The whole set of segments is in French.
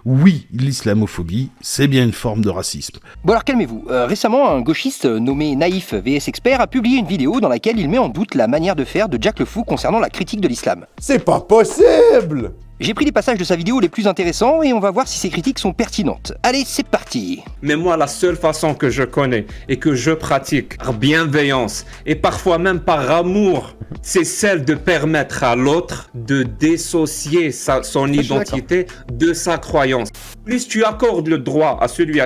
Oui, l'islamophobie, c'est bien une forme de racisme. Bon alors calmez-vous, récemment un gauchiste nommé Naïf VS Expert a publié une vidéo dans laquelle il met en doute la manière de faire de Jack le Fou concernant la critique de l'islam. C'est pas possible! J'ai pris les passages de sa vidéo les plus intéressants et on va voir si ces critiques sont pertinentes. Allez, c'est parti! Mais moi, la seule façon que je connais et que je pratique par bienveillance et parfois même par amour, c'est celle de permettre à l'autre de dissocier son identité de sa croyance. Plus tu accordes le droit à celui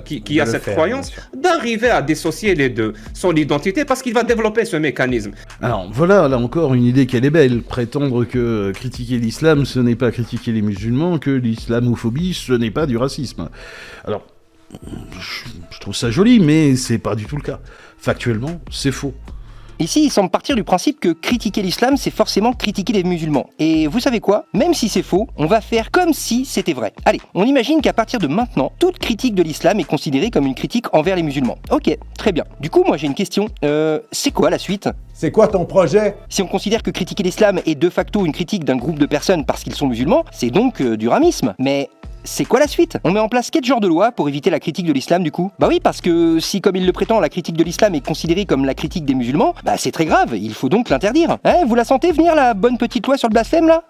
qui a cette croyance d'arriver à dissocier les deux, son identité, parce qu'il va développer ce mécanisme. Alors voilà, là encore, une idée qu'elle est belle. Prétendre que critiquer l'islam, ce n'est pas critiquer les musulmans, que l'islamophobie, ce n'est pas du racisme. Alors, je trouve ça joli, mais c'est pas du tout le cas. Factuellement, c'est faux. Ici, il semble partir du principe que critiquer l'islam, c'est forcément critiquer les musulmans. Et vous savez quoi? Même si c'est faux, on va faire comme si c'était vrai. Allez, on imagine qu'à partir de maintenant, toute critique de l'islam est considérée comme une critique envers les musulmans. Ok, très bien. Du coup, moi j'ai une question. C'est quoi la suite? C'est quoi ton projet? Si on considère que critiquer l'islam est de facto une critique d'un groupe de personnes parce qu'ils sont musulmans, c'est donc du ramisme. Mais c'est quoi la suite? On met en place quel genre de loi pour éviter la critique de l'islam du coup? Bah oui, parce que si, comme il le prétend, la critique de l'islam est considérée comme la critique des musulmans, bah c'est très grave, il faut donc l'interdire. Vous la sentez venir, la bonne petite loi sur le blasphème là?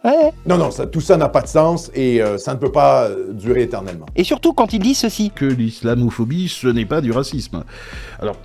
Non, tout ça n'a pas de sens et ça ne peut pas durer éternellement. Et surtout quand il dit ceci. Que l'islamophobie, ce n'est pas du racisme. Alors,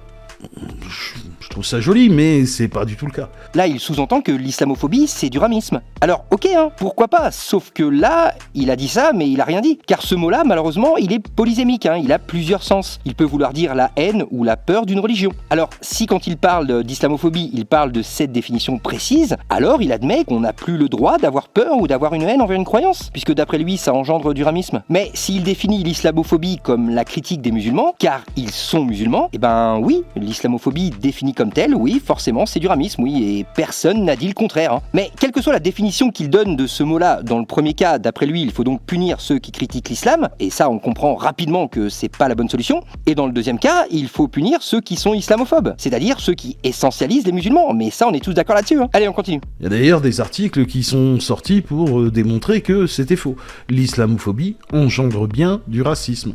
je trouve ça joli, mais c'est pas du tout le cas. Là, il sous-entend que l'islamophobie, c'est du ramisme. Alors, ok, pourquoi pas, sauf que là, il a dit ça, mais il a rien dit. Car ce mot-là, malheureusement, il est polysémique, il a plusieurs sens. Il peut vouloir dire la haine ou la peur d'une religion. Alors, si quand il parle d'islamophobie, il parle de cette définition précise, alors il admet qu'on n'a plus le droit d'avoir peur ou d'avoir une haine envers une croyance, puisque d'après lui, ça engendre du ramisme. Mais s'il définit l'islamophobie comme la critique des musulmans, car ils sont musulmans, eh ben oui, l'islamophobie définie comme telle, oui, forcément, c'est du ramisme, oui, et personne n'a dit le contraire. Mais quelle que soit la définition qu'il donne de ce mot-là, dans le premier cas, d'après lui, il faut donc punir ceux qui critiquent l'islam, et ça, on comprend rapidement que c'est pas la bonne solution. Et dans le deuxième cas, il faut punir ceux qui sont islamophobes, c'est-à-dire ceux qui essentialisent les musulmans. Mais ça, on est tous d'accord là-dessus. Allez, on continue. Il y a d'ailleurs des articles qui sont sortis pour démontrer que c'était faux. L'islamophobie engendre bien du racisme.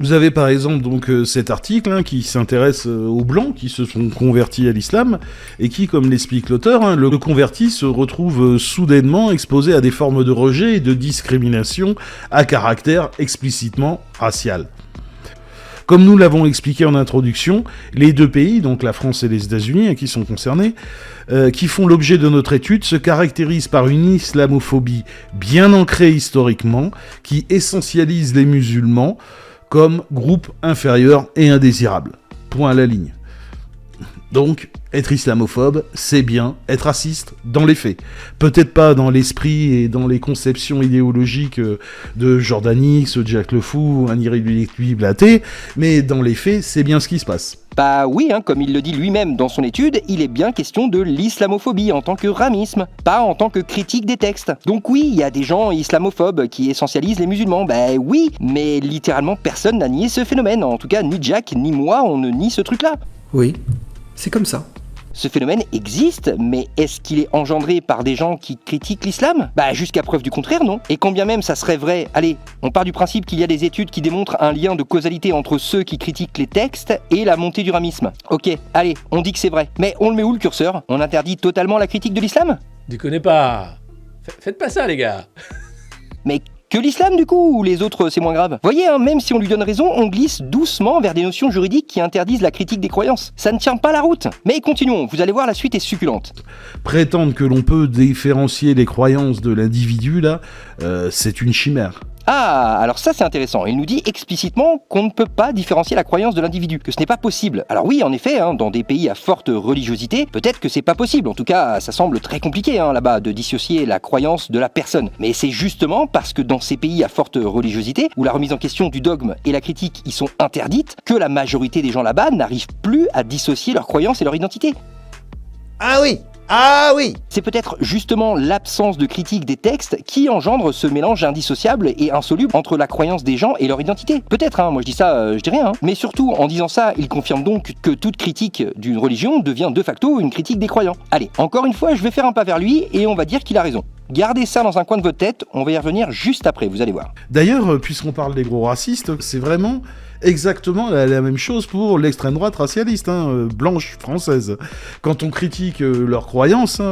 Vous avez par exemple donc cet article qui s'intéresse aux Blancs qui se sont convertis à l'islam et qui, comme l'explique l'auteur, le converti se retrouve soudainement exposé à des formes de rejet et de discrimination à caractère explicitement racial. Comme nous l'avons expliqué en introduction, les deux pays, donc la France et les États-Unis, qui sont concernés, qui font l'objet de notre étude, se caractérisent par une islamophobie bien ancrée historiquement, qui essentialise les musulmans comme groupe inférieur et indésirable. Point à la ligne. Donc, être islamophobe, c'est bien être raciste dans les faits. Peut-être pas dans l'esprit et dans les conceptions idéologiques de Jordan X, Jack le Fou, un irréductible athée, mais dans les faits, c'est bien ce qui se passe. Bah oui, comme il le dit lui-même dans son étude, il est bien question de l'islamophobie en tant que ramisme, pas en tant que critique des textes. Donc oui, il y a des gens islamophobes qui essentialisent les musulmans, bah oui, mais littéralement personne n'a nié ce phénomène, en tout cas ni Jack ni moi on ne nie ce truc-là. Oui, c'est comme ça. Ce phénomène existe, mais est-ce qu'il est engendré par des gens qui critiquent l'islam? Bah jusqu'à preuve du contraire, non. Et quand bien même ça serait vrai, allez, on part du principe qu'il y a des études qui démontrent un lien de causalité entre ceux qui critiquent les textes et la montée du ramisme. Ok, allez, on dit que c'est vrai. Mais on le met où le curseur? On interdit totalement la critique de l'islam? Déconnez pas. Faites pas ça les gars. Mais que l'islam du coup, ou les autres c'est moins grave? Voyez, même si on lui donne raison, on glisse doucement vers des notions juridiques qui interdisent la critique des croyances. Ça ne tient pas la route. Mais continuons, vous allez voir, la suite est succulente. Prétendre que l'on peut différencier les croyances de l'individu, là, c'est une chimère. Ah, alors ça c'est intéressant. Il nous dit explicitement qu'on ne peut pas différencier la croyance de l'individu, que ce n'est pas possible. Alors oui, en effet, dans des pays à forte religiosité, peut-être que c'est pas possible. En tout cas, ça semble très compliqué là-bas de dissocier la croyance de la personne. Mais c'est justement parce que dans ces pays à forte religiosité, où la remise en question du dogme et la critique y sont interdites, que la majorité des gens là-bas n'arrivent plus à dissocier leur croyance et leur identité. Ah oui! C'est peut-être justement l'absence de critique des textes qui engendre ce mélange indissociable et insoluble entre la croyance des gens et leur identité. Peut-être, moi je dis ça, je dis rien. Mais surtout, en disant ça, il confirme donc que toute critique d'une religion devient de facto une critique des croyants. Allez, encore une fois, je vais faire un pas vers lui et on va dire qu'il a raison. Gardez ça dans un coin de votre tête, on va y revenir juste après, vous allez voir. D'ailleurs, puisqu'on parle des gros racistes, c'est vraiment exactement la même chose pour l'extrême droite racialiste, blanche française. Quand on critique leurs croyances,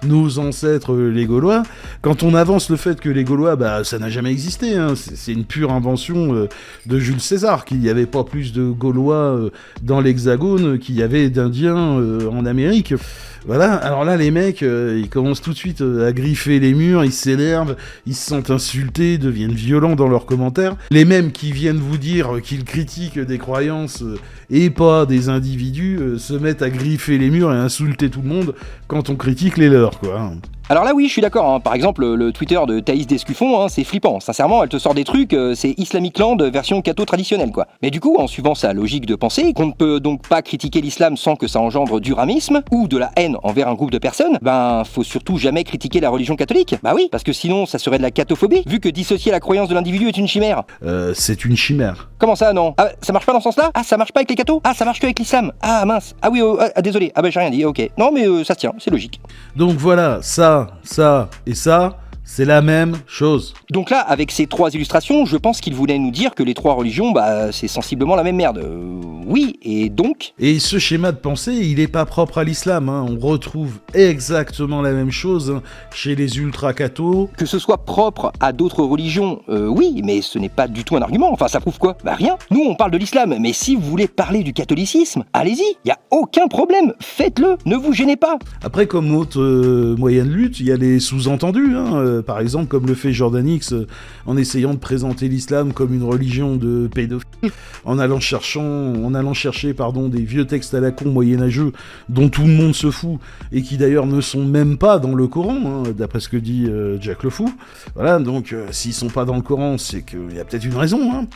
nos ancêtres les Gaulois, quand on avance le fait que les Gaulois, ça n'a jamais existé, c'est une pure invention de Jules César, qu'il n'y avait pas plus de Gaulois dans l'Hexagone qu'il y avait d'Indiens en Amérique. Voilà, alors là les mecs, ils commencent tout de suite à griffer les murs, ils s'énervent, ils se sentent insultés, deviennent violents dans leurs commentaires. Les mêmes qui viennent vous dire qu'ils critiquent des croyances et pas des individus se mettent à griffer les murs et à insulter tout le monde quand on critique les leurs, quoi. Alors là oui, je suis d'accord, Par exemple, le Twitter de Thaïs Descuffon, c'est flippant. Sincèrement, elle te sort des trucs, c'est Islamic Land version catho traditionnelle, quoi. Mais du coup, en suivant sa logique de pensée, qu'on ne peut donc pas critiquer l'islam sans que ça engendre du ramisme ou de la haine envers un groupe de personnes, faut surtout jamais critiquer la religion catholique. Bah oui, parce que sinon, ça serait de la cathophobie, vu que dissocier la croyance de l'individu est une chimère. C'est une chimère. Comment ça, non? Ah, ça marche pas dans ce sens-là? Ah, ça marche pas avec les cathos? Ah, ça marche que avec l'islam? Ah, mince. Ah oui, désolé. Ah j'ai rien dit, ok. Non, mais ça se tient, c'est logique. Donc voilà, ça et ça, c'est la même chose. Donc là, avec ces 3 illustrations, je pense qu'il voulait nous dire que les 3 religions, c'est sensiblement la même merde. Oui, et donc... Et ce schéma de pensée, il est pas propre à l'islam, On retrouve exactement la même chose chez les ultra-cathos. Que ce soit propre à d'autres religions, oui, mais ce n'est pas du tout un argument. Enfin, ça prouve quoi? Rien. Nous, on parle de l'islam, mais si vous voulez parler du catholicisme, allez-y, y a aucun problème, faites-le, ne vous gênez pas. Après, comme autre moyen de lutte, il y a les sous-entendus, par exemple, comme le fait Jordan X en essayant de présenter l'islam comme une religion de pédophiles, en allant chercher des vieux textes à la con moyenâgeux dont tout le monde se fout et qui d'ailleurs ne sont même pas dans le Coran, d'après ce que dit Jack le Fou. Voilà, donc s'ils sont pas dans le Coran, c'est qu'il y a peut-être une raison,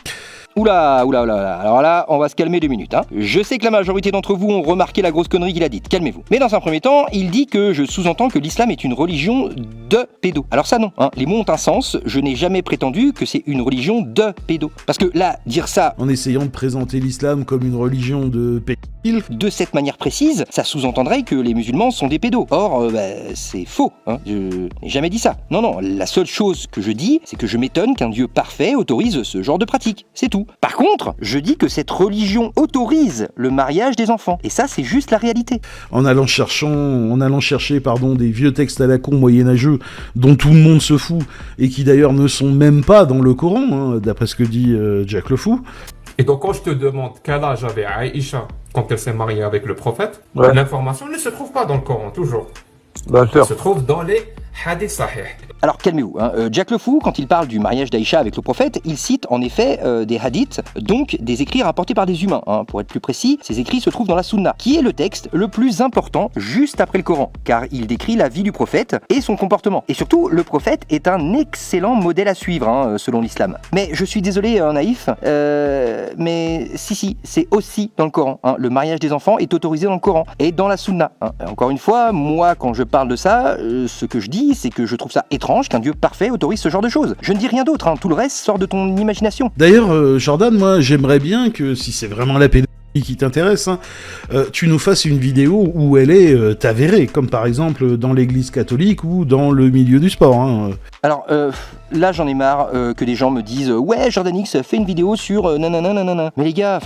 Oula, alors là, on va se calmer 2 minutes, Je sais que la majorité d'entre vous ont remarqué la grosse connerie qu'il a dite, calmez-vous. Mais dans un premier temps, il dit que je sous-entends que l'islam est une religion de pédos. Alors ça non, les mots ont un sens, je n'ai jamais prétendu que c'est une religion de pédos. Parce que là, dire ça... En essayant de présenter l'islam comme une religion de pédophiles... De cette manière précise, ça sous-entendrait que les musulmans sont des pédos. Or, c'est faux, je n'ai jamais dit ça. Non, la seule chose que je dis, c'est que je m'étonne qu'un Dieu parfait autorise ce genre de pratique, c'est tout. Par contre, je dis que cette religion autorise le mariage des enfants. Et ça, c'est juste la réalité. En allant chercher des vieux textes à la con moyenâgeux dont tout le monde se fout et qui d'ailleurs ne sont même pas dans le Coran, d'après ce que dit Jack le Fou. Et donc quand je te demande quel âge avait Aïcha quand elle s'est mariée avec le prophète, l'information ne se trouve pas dans le Coran, toujours. Elle se trouve dans les hadiths sahih. Alors calmez-vous, Jack le Fou, quand il parle du mariage d'Aïcha avec le prophète, il cite en effet des hadiths, donc des écrits rapportés par des humains. Pour être plus précis, ces écrits se trouvent dans la Sunna, qui est le texte le plus important juste après le Coran, car il décrit la vie du prophète et son comportement. Et surtout, le prophète est un excellent modèle à suivre, selon l'islam. Mais je suis désolé, naïf, mais si, c'est aussi dans le Coran. Le mariage des enfants est autorisé dans le Coran et dans la Sunna. Encore une fois, moi, quand je parle de ça, ce que je dis, c'est que je trouve ça étrange qu'un Dieu parfait autorise ce genre de choses. Je ne dis rien d'autre, tout le reste sort de ton imagination. D'ailleurs, Jordan, moi, j'aimerais bien que, si c'est vraiment la pédophilie qui t'intéresse, tu nous fasses une vidéo où elle est avérée, comme par exemple dans l'église catholique ou dans le milieu du sport. Alors, là, j'en ai marre que des gens me disent « Ouais, Jordan X, fais une vidéo sur nanana. » Mais les gars,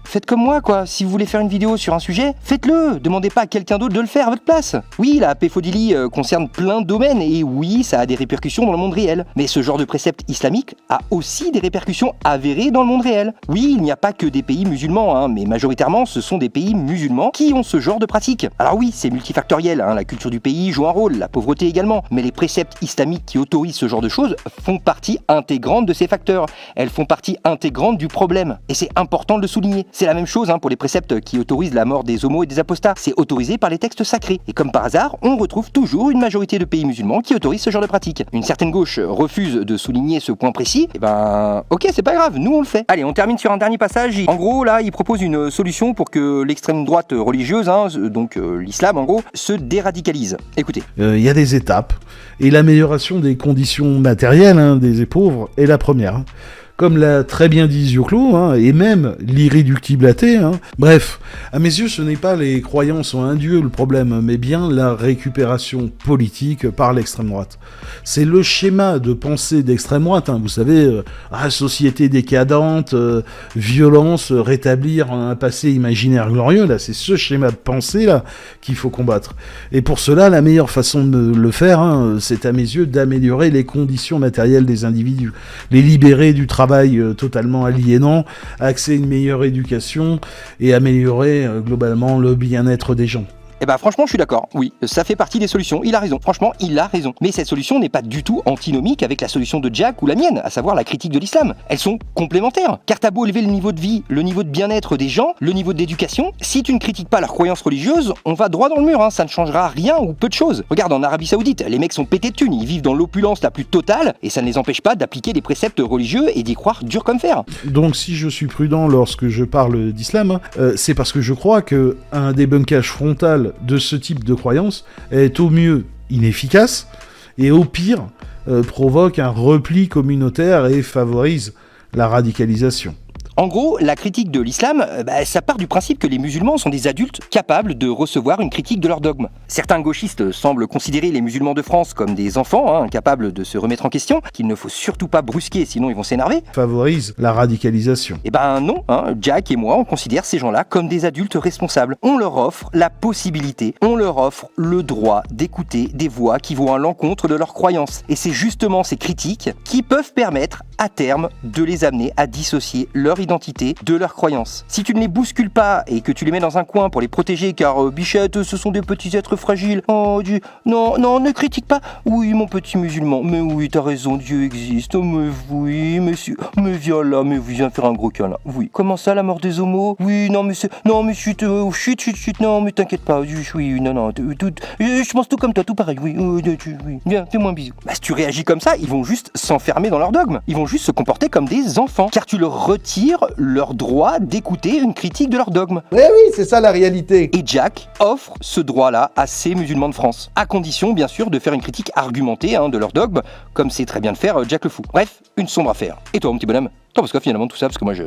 faites comme moi, quoi. Si vous voulez faire une vidéo sur un sujet, faites-le. Demandez pas à quelqu'un d'autre de le faire à votre place. Oui, la pédophilie concerne plein de domaines, et oui, ça a des répercussions dans le monde réel. Mais ce genre de précepte islamique a aussi des répercussions avérées dans le monde réel. Oui, il n'y a pas que des pays musulmans, mais majoritairement, ce sont des pays musulmans qui ont ce genre de pratique. Alors oui, c'est multifactoriel, la culture du pays joue un rôle, la pauvreté également, mais les préceptes islamiques qui autorisent ce genre de choses font partie intégrante de ces facteurs. Elles font partie intégrante du problème. Et c'est important de le souligner. C'est la même chose pour les préceptes qui autorisent la mort des homos et des apostats. C'est autorisé par les textes sacrés. Et comme par hasard, on retrouve toujours une majorité de pays musulmans qui autorisent ce genre de pratique. Une certaine gauche refuse de souligner ce point précis. Ok, c'est pas grave, nous on le fait. Allez, on termine sur un dernier passage. En gros, là, il propose une solution pour que l'extrême droite religieuse, donc l'islam en gros, se déradicalise. Écoutez. Il y a des étapes. Et l'amélioration des conditions matérielles des pauvres est la première. comme l'a très bien dit Zioclo, hein, et même l'irréductible athée. Hein. Bref, à mes yeux, ce n'est pas les croyances en un dieu le problème, mais bien la récupération politique par l'extrême droite. C'est le schéma de pensée d'extrême droite, hein, vous savez, société décadente, violence, rétablir un passé imaginaire glorieux, là, c'est ce schéma de pensée là qu'il faut combattre. Et pour cela, la meilleure façon de le faire, hein, c'est à mes yeux d'améliorer les conditions matérielles des individus, les libérer du travail totalement aliénant, accéder à une meilleure éducation et améliorer globalement le bien-être des gens. Eh ben franchement je suis d'accord, oui, ça fait partie des solutions, il a raison, franchement il a raison. Mais cette solution n'est pas du tout antinomique avec la solution de Jack ou la mienne, à savoir la critique de l'islam. Elles sont complémentaires, car t'as beau élever le niveau de vie, le niveau de bien-être des gens, le niveau d'éducation, si tu ne critiques pas leurs croyances religieuses, on va droit dans le mur, hein. Ça ne changera rien ou peu de choses. Regarde en Arabie Saoudite, les mecs sont pétés de thunes, ils vivent dans l'opulence la plus totale, et ça ne les empêche pas d'appliquer des préceptes religieux et d'y croire dur comme fer. Donc si je suis prudent lorsque je parle d'islam, c'est parce que je crois qu'un débunkage frontal de ce type de croyance est au mieux inefficace et au pire provoque un repli communautaire et favorise la radicalisation. En gros, la critique de l'islam, ça part du principe que les musulmans sont des adultes capables de recevoir une critique de leur dogme. Certains gauchistes semblent considérer les musulmans de France comme des enfants, incapables de se remettre en question, qu'il ne faut surtout pas brusquer, sinon ils vont s'énerver. Favorise la radicalisation. Eh ben non, Jack et moi, on considère ces gens-là comme des adultes responsables. On leur offre la possibilité, on leur offre le droit d'écouter des voix qui vont à l'encontre de leurs croyances. Et c'est justement ces critiques qui peuvent permettre, à terme, de les amener à dissocier leur identité de leurs croyances. Si tu ne les bouscules pas et que tu les mets dans un coin pour les protéger car bichette, ce sont des petits êtres fragiles. Oh Dieu, non, ne critique pas. Oui mon petit musulman, mais oui t'as raison, Dieu existe. Mais oui, monsieur, mais viens là, mais viens faire un gros câlin. Oui, comment ça la mort des homos? Oui, non mais chut, non mais t'inquiète pas. Oui, non, je pense tout comme toi, tout pareil. Oui, viens, fais-moi un bisou. Si tu réagis comme ça, ils vont juste s'enfermer dans leur dogme. Ils vont juste se comporter comme des enfants, car tu leur retires leur droit d'écouter une critique de leur dogme. Eh oui, c'est ça la réalité. Et Jack offre ce droit-là à ces musulmans de France, à condition bien sûr de faire une critique argumentée de leur dogme, comme c'est très bien de faire Jack le Fou. Bref, une sombre affaire. Et toi mon petit bonhomme, t'en penses quoi finalement de tout ça? Parce que moi je...